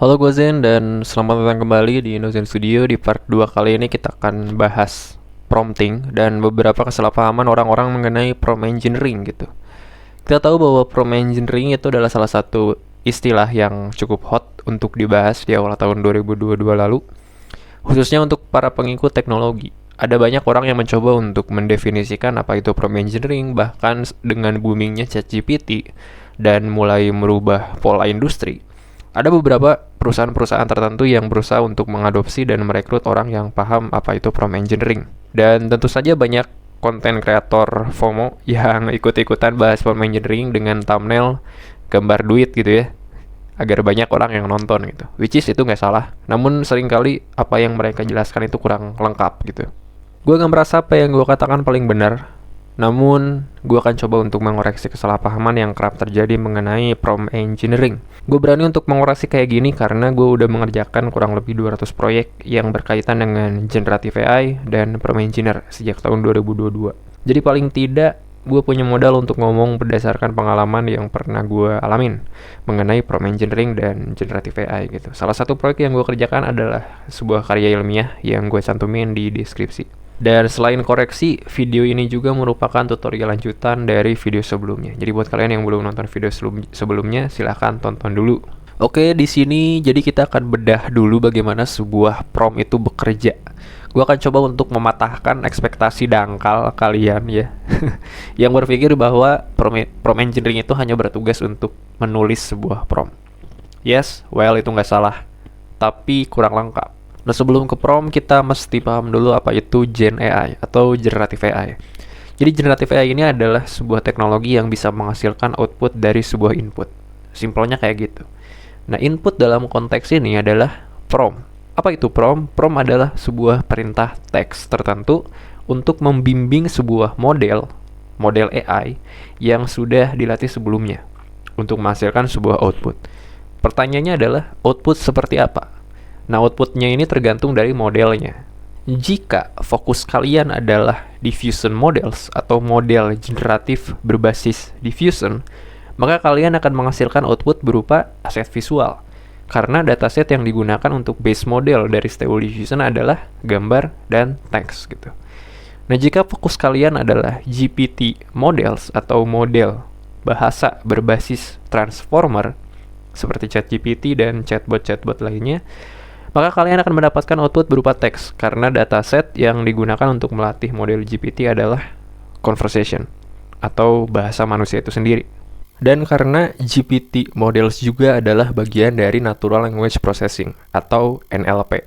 Halo gue Zen dan selamat datang kembali di IndoZen Studio. Di part 2 kali ini kita akan bahas prompting dan beberapa kesalahpahaman orang-orang mengenai prompt engineering gitu. Kita tahu bahwa prompt engineering itu adalah salah satu istilah yang cukup hot untuk dibahas di awal tahun 2022 lalu, khususnya untuk para pengikut teknologi. Ada banyak orang yang mencoba untuk mendefinisikan apa itu prompt engineering, bahkan dengan boomingnya ChatGPT dan mulai merubah pola industri. Ada beberapa perusahaan-perusahaan tertentu yang berusaha untuk mengadopsi dan merekrut orang yang paham apa itu prompt engineering. Dan tentu saja banyak konten kreator FOMO yang ikut-ikutan bahas prompt engineering dengan thumbnail gambar duit gitu ya, agar banyak orang yang nonton gitu. Which is itu nggak salah, namun seringkali apa yang mereka jelaskan itu kurang lengkap gitu. Gue nggak merasa apa yang gue katakan paling benar, namun gue akan coba untuk mengoreksi kesalahpahaman yang kerap terjadi mengenai prompt engineering. Gue berani untuk mengoreksi kayak gini karena gue udah mengerjakan kurang lebih 200 proyek yang berkaitan dengan generative AI dan prompt engineer sejak tahun 2022. Jadi paling tidak gue punya modal untuk ngomong berdasarkan pengalaman yang pernah gue alamin mengenai prompt engineering dan generative AI gitu. Salah satu proyek yang gue kerjakan adalah sebuah karya ilmiah yang gue cantumin di deskripsi. Dan selain koreksi, video ini juga merupakan tutorial lanjutan dari video sebelumnya. Jadi buat kalian yang belum nonton video sebelumnya, silahkan tonton dulu. Oke, di sini jadi kita akan bedah dulu bagaimana sebuah prompt itu bekerja. Gue akan coba untuk mematahkan ekspektasi dangkal kalian ya, yang berpikir bahwa prompt engineering itu hanya bertugas untuk menulis sebuah prompt. Yes, well itu nggak salah, tapi kurang lengkap. Nah sebelum ke prompt kita mesti paham dulu apa itu Gen AI atau Generative AI. Jadi Generative AI ini adalah sebuah teknologi yang bisa menghasilkan output dari sebuah input. Simpelnya kayak gitu. Nah input dalam konteks ini adalah prompt. Apa itu prompt? Prompt adalah sebuah perintah teks tertentu untuk membimbing sebuah model AI yang sudah dilatih sebelumnya untuk menghasilkan sebuah output. Pertanyaannya adalah output seperti apa? Nah, outputnya ini tergantung dari modelnya. Jika fokus kalian adalah diffusion models atau model generatif berbasis diffusion, maka kalian akan menghasilkan output berupa aset visual. Karena dataset yang digunakan untuk base model dari Stable Diffusion adalah gambar dan teks gitu. Nah, jika fokus kalian adalah GPT models atau model bahasa berbasis transformer seperti ChatGPT dan chatbot-chatbot lainnya, maka kalian akan mendapatkan output berupa teks karena dataset yang digunakan untuk melatih model GPT adalah conversation atau bahasa manusia itu sendiri. Dan karena GPT models juga adalah bagian dari Natural Language Processing atau NLP,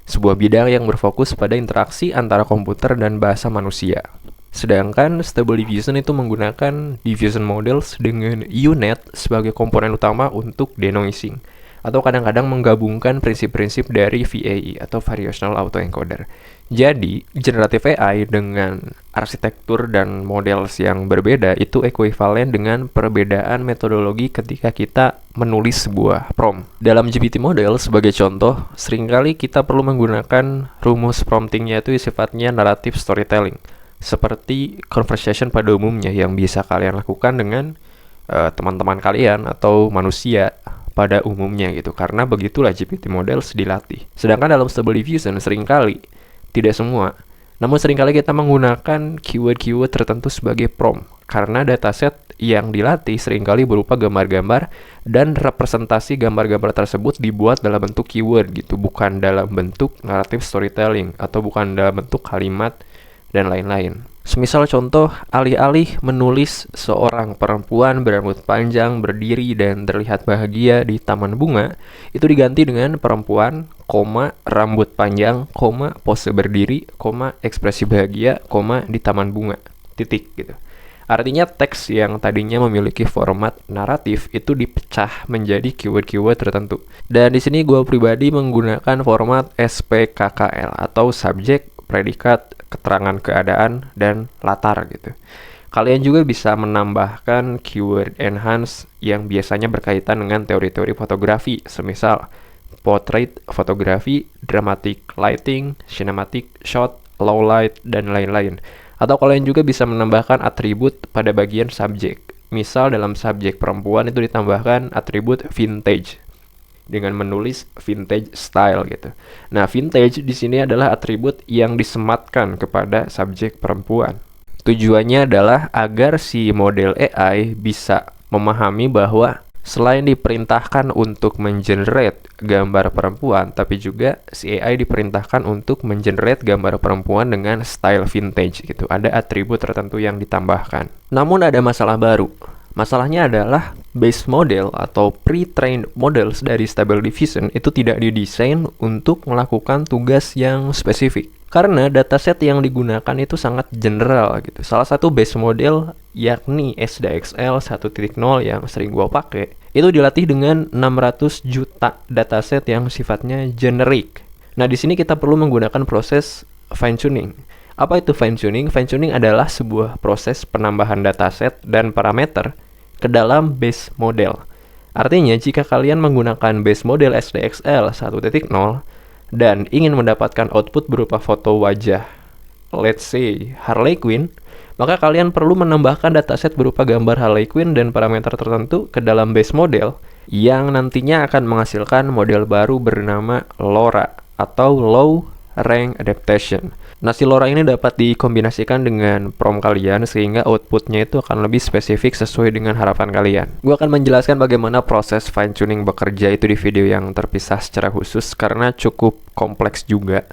sebuah bidang yang berfokus pada interaksi antara komputer dan bahasa manusia. Sedangkan Stable Diffusion itu menggunakan diffusion models dengan UNet sebagai komponen utama untuk denoising, atau kadang-kadang menggabungkan prinsip-prinsip dari VAE atau Variational Autoencoder. Jadi, Generative AI dengan arsitektur dan models yang berbeda itu ekuivalen dengan perbedaan metodologi ketika kita menulis sebuah prompt. Dalam GPT model, sebagai contoh, seringkali kita perlu menggunakan rumus promptingnya itu sifatnya narrative storytelling, seperti conversation pada umumnya yang bisa kalian lakukan dengan teman-teman kalian atau manusia pada umumnya gitu, karena begitulah GPT models dilatih. Sedangkan dalam Stable Diffusion seringkali, tidak semua, namun seringkali kita menggunakan keyword-keyword tertentu sebagai prompt, karena dataset yang dilatih seringkali berupa gambar-gambar dan representasi gambar-gambar tersebut dibuat dalam bentuk keyword gitu, bukan dalam bentuk narrative storytelling atau bukan dalam bentuk kalimat dan lain-lain. Semisal contoh, alih-alih menulis seorang perempuan berambut panjang, berdiri, dan terlihat bahagia di taman bunga, itu diganti dengan perempuan, rambut panjang, pose berdiri, ekspresi bahagia, di taman bunga, titik gitu. Artinya teks yang tadinya memiliki format naratif itu dipecah menjadi keyword-keyword tertentu. Dan di sini gue pribadi menggunakan format SPKKL atau subjek, predikat, keterangan keadaan, dan latar gitu. Kalian juga bisa menambahkan keyword enhance yang biasanya berkaitan dengan teori-teori fotografi, semisal portrait fotografi, dramatic lighting, cinematic shot, low light, dan lain-lain. Atau kalian juga bisa menambahkan atribut pada bagian subjek. Misal dalam subjek perempuan itu ditambahkan atribut vintage. dengan menulis vintage style gitu. Nah, vintage di sini adalah atribut yang disematkan kepada subjek perempuan. Tujuannya adalah agar si model AI bisa memahami bahwa selain diperintahkan untuk mengenerate gambar perempuan, tapi juga si AI diperintahkan untuk mengenerate gambar perempuan dengan style vintage gitu. Ada atribut tertentu yang ditambahkan. Namun ada masalah baru. Masalahnya adalah base model atau pre-trained models dari Stable Diffusion itu tidak didesain untuk melakukan tugas yang spesifik. Karena dataset yang digunakan itu sangat general gitu. Salah satu base model yakni SDXL 1.0 yang sering gua pakai, itu dilatih dengan 600 juta dataset yang sifatnya generic. Nah, di sini kita perlu menggunakan proses fine tuning. Apa itu fine tuning? Fine tuning adalah sebuah proses penambahan dataset dan parameter ke dalam base model. Artinya, jika kalian menggunakan base model SDXL 1.0 dan ingin mendapatkan output berupa foto wajah, let's say Harley Quinn, maka kalian perlu menambahkan dataset berupa gambar Harley Quinn dan parameter tertentu ke dalam base model yang nantinya akan menghasilkan model baru bernama LoRA atau Low Rank Adaptation. Nah, si LoRA ini dapat dikombinasikan dengan prompt kalian sehingga outputnya itu akan lebih spesifik sesuai dengan harapan kalian. Gue akan menjelaskan bagaimana proses fine tuning bekerja itu di video yang terpisah secara khusus karena cukup kompleks juga.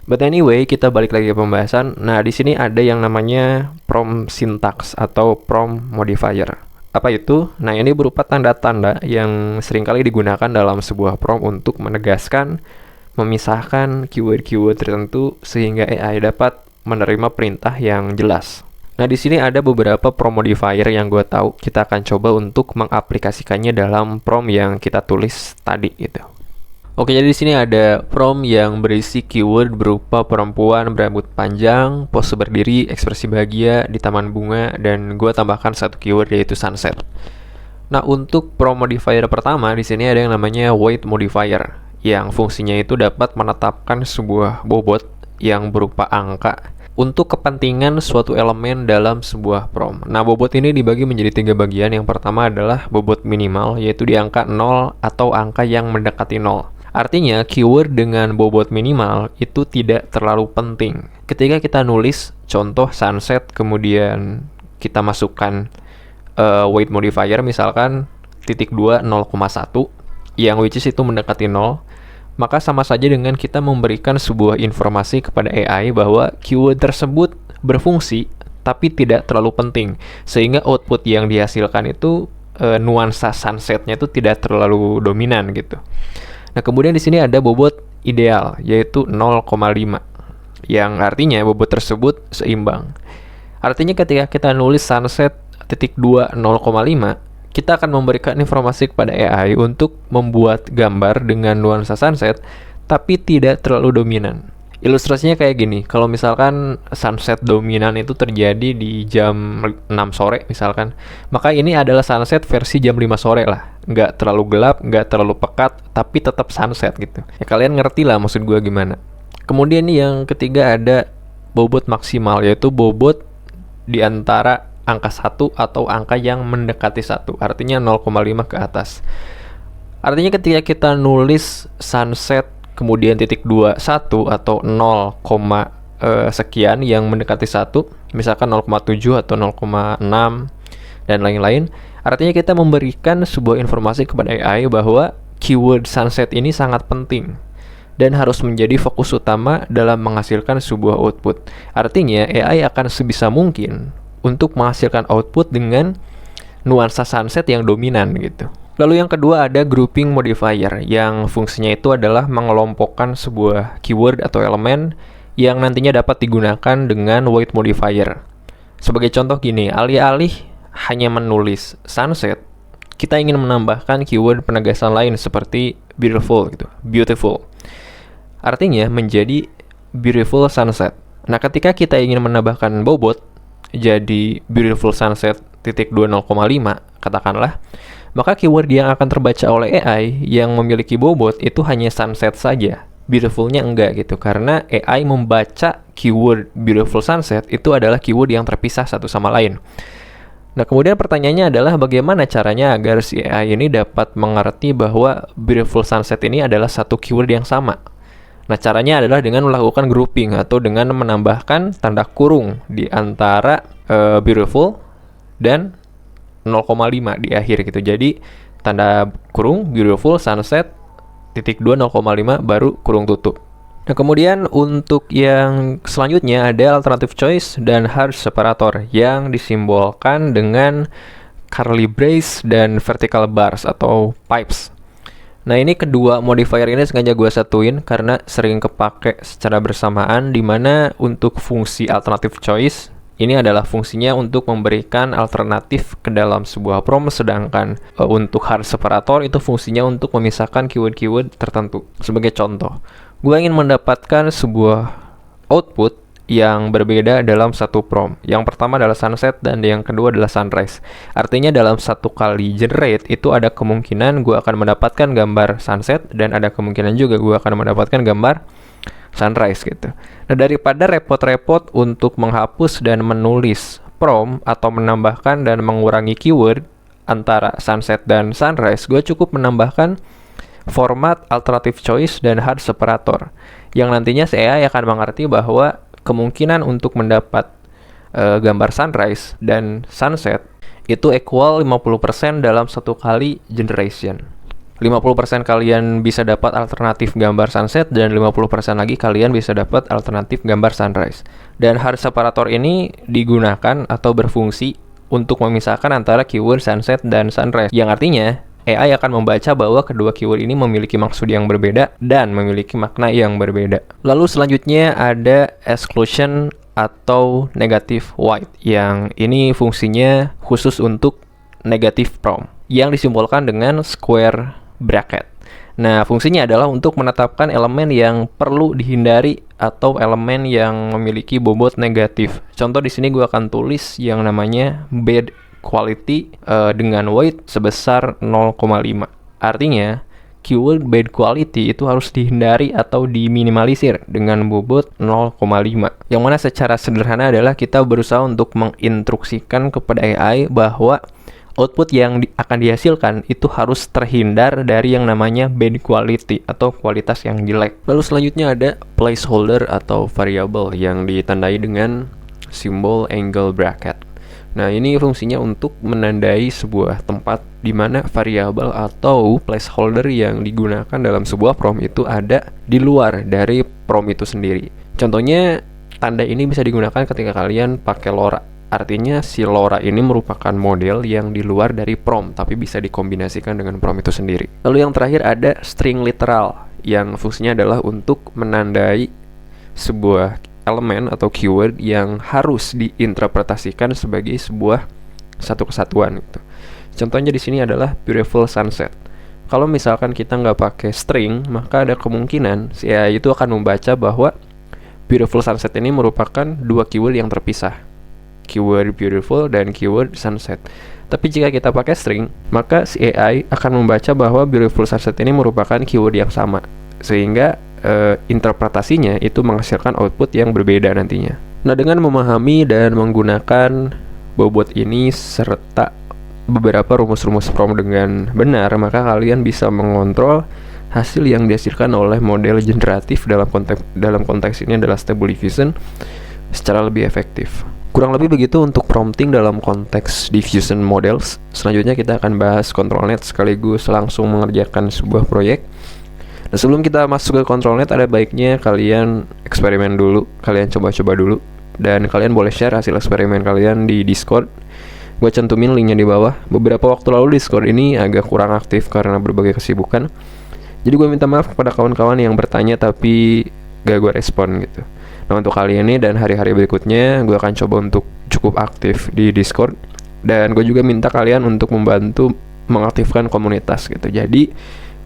But anyway, kita balik lagi ke pembahasan. Nah, di sini ada yang namanya prompt syntax atau prompt modifier. Apa itu? Nah, ini berupa tanda-tanda yang seringkali digunakan dalam sebuah prompt untuk menegaskan, memisahkan keyword-keyword tertentu sehingga AI dapat menerima perintah yang jelas. Nah, di sini ada beberapa prompt modifier yang gue tahu kita akan coba untuk mengaplikasikannya dalam prompt yang kita tulis tadi gitu. Oke, jadi di sini ada prompt yang berisi keyword berupa perempuan berambut panjang, pose berdiri, ekspresi bahagia di taman bunga, dan gue tambahkan satu keyword yaitu sunset. Nah, untuk prompt modifier pertama di sini ada yang namanya weight modifier, yang fungsinya itu dapat menetapkan sebuah bobot yang berupa angka untuk kepentingan suatu elemen dalam sebuah prompt. Nah, bobot ini dibagi menjadi 3 bagian. Yang pertama adalah bobot minimal, yaitu di angka 0 atau angka yang mendekati 0. Artinya, keyword dengan bobot minimal itu tidak terlalu penting. Ketika kita nulis contoh sunset, kemudian kita masukkan weight modifier, misalkan titik 2, 0,1, yang which is itu mendekati 0, maka sama saja dengan kita memberikan sebuah informasi kepada AI bahwa keyword tersebut berfungsi tapi tidak terlalu penting, sehingga output yang dihasilkan itu nuansa sunsetnya itu tidak terlalu dominan gitu. Nah, kemudian di sini ada bobot ideal yaitu 0,5, yang artinya bobot tersebut seimbang. Artinya ketika kita nulis sunset titik 2 0,5, kita akan memberikan informasi kepada AI untuk membuat gambar dengan nuansa sunset, tapi tidak terlalu dominan. Ilustrasinya kayak gini, kalau misalkan sunset dominan itu terjadi di jam 6 sore misalkan, maka ini adalah sunset versi jam 5 sore lah. Nggak terlalu gelap, nggak terlalu pekat, tapi tetap sunset gitu. Ya, kalian ngerti lah maksud gue gimana. Kemudian yang ketiga ada bobot maksimal, yaitu bobot di antara angka 1 atau angka yang mendekati 1, artinya 0,5 ke atas. Artinya ketika kita nulis sunset kemudian titik 2, 1 atau 0, sekian yang mendekati 1, misalkan 0,7 atau 0,6 dan lain-lain, artinya kita memberikan sebuah informasi kepada AI bahwa keyword sunset ini sangat penting dan harus menjadi fokus utama dalam menghasilkan sebuah output. Artinya AI akan sebisa mungkin untuk menghasilkan output dengan nuansa sunset yang dominan gitu. Lalu yang kedua ada grouping modifier, yang fungsinya itu adalah mengelompokkan sebuah keyword atau elemen yang nantinya dapat digunakan dengan weight modifier. Sebagai contoh gini, alih-alih hanya menulis sunset, kita ingin menambahkan keyword penegasan lain seperti beautiful gitu, beautiful. Artinya menjadi beautiful sunset. Nah, ketika kita ingin menambahkan bobot jadi beautiful sunset titik 2 0,5 katakanlah, maka keyword yang akan terbaca oleh AI yang memiliki bobot itu hanya sunset saja, beautifulnya enggak gitu, karena AI membaca keyword beautiful sunset itu adalah keyword yang terpisah satu sama lain. Nah, kemudian pertanyaannya adalah bagaimana caranya agar si AI ini dapat mengerti bahwa beautiful sunset ini adalah satu keyword yang sama. Nah, caranya adalah dengan melakukan grouping atau dengan menambahkan tanda kurung di antara beautiful dan 0,5 di akhir gitu. Jadi, tanda kurung beautiful sunset titik 2 0,5 baru kurung tutup. Nah, kemudian untuk yang selanjutnya ada alternative choice dan hard separator yang disimbolkan dengan curly brace dan vertical bars atau pipes. Nah, ini kedua modifier ini sengaja gue satuin karena sering kepake secara bersamaan, di mana untuk fungsi alternative choice ini adalah fungsinya untuk memberikan alternatif ke dalam sebuah prompt, sedangkan untuk hard separator itu fungsinya untuk memisahkan keyword-keyword tertentu. Sebagai contoh, gue ingin mendapatkan sebuah output yang berbeda dalam satu prompt. Yang pertama adalah sunset dan yang kedua adalah sunrise. Artinya dalam satu kali generate itu ada kemungkinan gue akan mendapatkan gambar sunset dan ada kemungkinan juga gue akan mendapatkan gambar sunrise gitu. Nah, daripada repot-repot untuk menghapus dan menulis prompt atau menambahkan dan mengurangi keyword antara sunset dan sunrise, gue cukup menambahkan format alternative choice dan hard separator yang nantinya si AI akan mengerti bahwa kemungkinan untuk mendapat gambar sunrise dan sunset itu equal 50% dalam satu kali generation. 50% kalian bisa dapat alternatif gambar sunset dan 50% lagi kalian bisa dapat alternatif gambar sunrise. Dan hard separator ini digunakan atau berfungsi untuk memisahkan antara keyword sunset dan sunrise, yang artinya AI akan membaca bahwa kedua keyword ini memiliki maksud yang berbeda dan memiliki makna yang berbeda. Lalu selanjutnya ada exclusion atau negative white, yang ini fungsinya khusus untuk negative prompt yang disimbolkan dengan square bracket. Nah, fungsinya adalah untuk menetapkan elemen yang perlu dihindari atau elemen yang memiliki bobot negatif. Contoh di sini gue akan tulis yang namanya bad quality dengan weight sebesar 0,5. Artinya, keyword bad quality itu harus dihindari atau diminimalisir dengan bobot 0,5. Yang mana secara sederhana adalah kita berusaha untuk menginstruksikan kepada AI bahwa output yang akan dihasilkan itu harus terhindar dari yang namanya bad quality atau kualitas yang jelek. Lalu selanjutnya ada placeholder atau variable yang ditandai dengan simbol angle bracket. Nah, ini fungsinya untuk menandai sebuah tempat di mana variabel atau placeholder yang digunakan dalam sebuah prompt itu ada di luar dari prompt itu sendiri. Contohnya, tanda ini bisa digunakan ketika kalian pakai LoRa. Artinya si LoRa ini merupakan model yang di luar dari prompt, tapi bisa dikombinasikan dengan prompt itu sendiri. Lalu yang terakhir ada string literal, yang fungsinya adalah untuk menandai sebuah elemen atau keyword yang harus diinterpretasikan sebagai sebuah satu kesatuan gitu. Contohnya di sini adalah beautiful sunset. Kalau misalkan kita nggak pakai string, maka ada kemungkinan si AI itu akan membaca bahwa beautiful sunset ini merupakan dua keyword yang terpisah, keyword beautiful dan keyword sunset. Tapi jika kita pakai string, maka si AI akan membaca bahwa beautiful sunset ini merupakan keyword yang sama, sehingga interpretasinya itu menghasilkan output yang berbeda nantinya. Nah, dengan memahami dan menggunakan bobot ini serta beberapa rumus-rumus prompt dengan benar, maka kalian bisa mengontrol hasil yang dihasilkan oleh model generatif dalam konteks ini adalah Stable Diffusion secara lebih efektif. Kurang lebih begitu untuk prompting dalam konteks diffusion models. Selanjutnya kita akan bahas ControlNet sekaligus langsung mengerjakan sebuah proyek. Nah, sebelum kita masuk ke ControlNet, ada baiknya kalian eksperimen dulu, kalian coba-coba dulu, dan kalian boleh share hasil eksperimen kalian di Discord. Gue cantumin linknya di bawah. Beberapa waktu lalu Discord ini agak kurang aktif karena berbagai kesibukan, jadi gue minta maaf kepada kawan-kawan yang bertanya tapi gak gue respon gitu. Nah, untuk kali ini dan hari-hari berikutnya, gue akan coba untuk cukup aktif di Discord, dan gue juga minta kalian untuk membantu mengaktifkan komunitas gitu. Jadi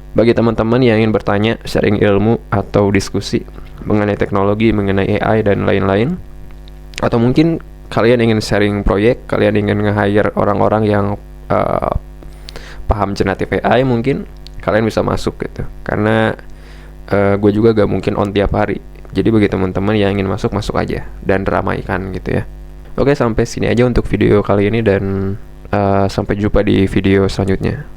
bagi teman-teman yang ingin bertanya, sharing ilmu atau diskusi mengenai teknologi, mengenai AI dan lain-lain, atau mungkin kalian ingin sharing proyek, kalian ingin nge-hire orang-orang yang paham generatif AI, mungkin kalian bisa masuk gitu. Karena gue juga gak mungkin on tiap hari. Jadi bagi teman-teman yang ingin masuk, masuk aja dan ramaikan gitu ya. Oke, sampai sini aja untuk video kali ini dan sampai jumpa di video selanjutnya.